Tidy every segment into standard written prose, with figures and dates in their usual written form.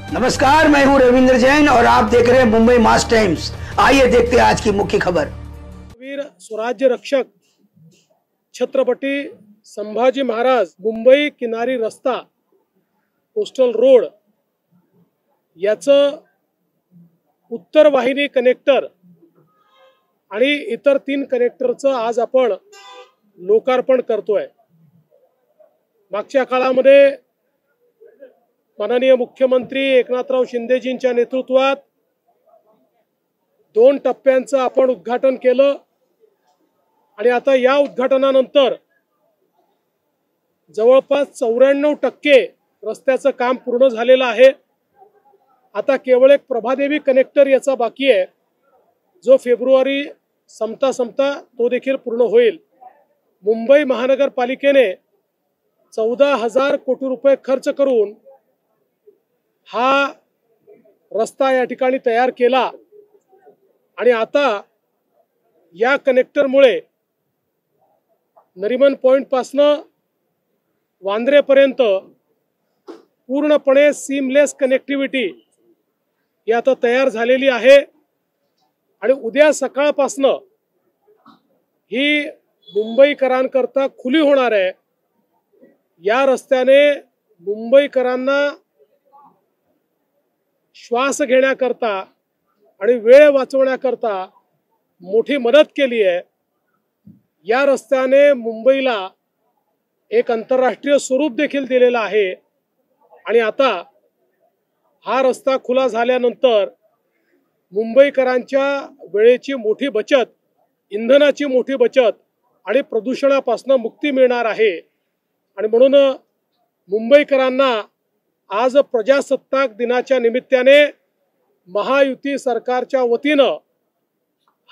नमस्कार, मैं हूं रविंद्र जैन और आप देख रहे हैं मुंबई मास टाइम्स। आइए देखते हैं आज की मुख्य खबर। वीर स्वराज्य रक्षक छत्रपती संभाजी महाराज मुंबई किनारी रस्ता कोस्टल रोड याचं उत्तर वाहिनी कनेक्टर आणि इतर 3 कनेक्टरचं आज आपण लोकार्पण करतोय। मागच्या काळामध्ये माननीय मुख्यमंत्री एकनाथराव शिंदेजींच्या नेतृत्वात 2 टप्प्यांचं आपण उद्घाटन केलं आणि आता या उद्घाटनानंतर जवळपास 94% रस्त्याचं काम पूर्ण झालेलं आहे। आता केवळ एक प्रभादेवी कनेक्टर याचा बाकी आहे, जो फेब्रुवारी संपता तो देखील पूर्ण होईल। मुंबई महानगरपालिकेने 14,000 कोटी रुपये खर्च करून हा रस्ता या ठिकाणी तयार केला आणि आता या कनेक्टरमुळे नरिमन पॉइंट पासनं वांद्रेपर्यंत पूर्णपणे सीमलेस कनेक्टिव्हिटी ही आता तयार झालेली आहे आणि उद्या सकाळपासनं ही मुंबईकरांकरता खुली होणार आहे। या रस्त्याने मुंबईकरांना श्वास घेण्याकरता आणि वेळ वाचवण्याकरता मोठी मदत केली आहे। या रस्त्याने मुंबईला एक आंतरराष्ट्रीय स्वरूप देखील दिलेलं आहे आणि आता हा रस्ता खुला झाल्यानंतर मुंबईकरांच्या वेळेची मोठी बचत, इंधनाची मोठी बचत आणि प्रदूषणापासून मुक्ती मिळणार आहे। आणि म्हणून मुंबईकरांना आज प्रजासत्ताक दिनाच्या निमित्ताने महायुती सरकारच्या वतीनं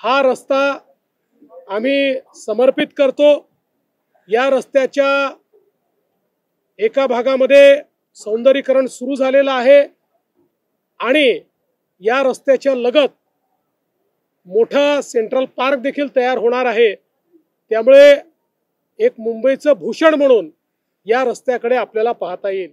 हा रस्ता आम्ही समर्पित करतो। या रस्त्याच्या एका भागामध्ये सौंदर्यीकरण सुरू झालेलं आहे आणि या रस्त्याच्या लगत मोठा सेंट्रल पार्क देखील तयार होणार आहे। त्यामुळे एक मुंबईचं भूषण म्हणून या रस्त्याकडे आपल्याला पाहता येईल।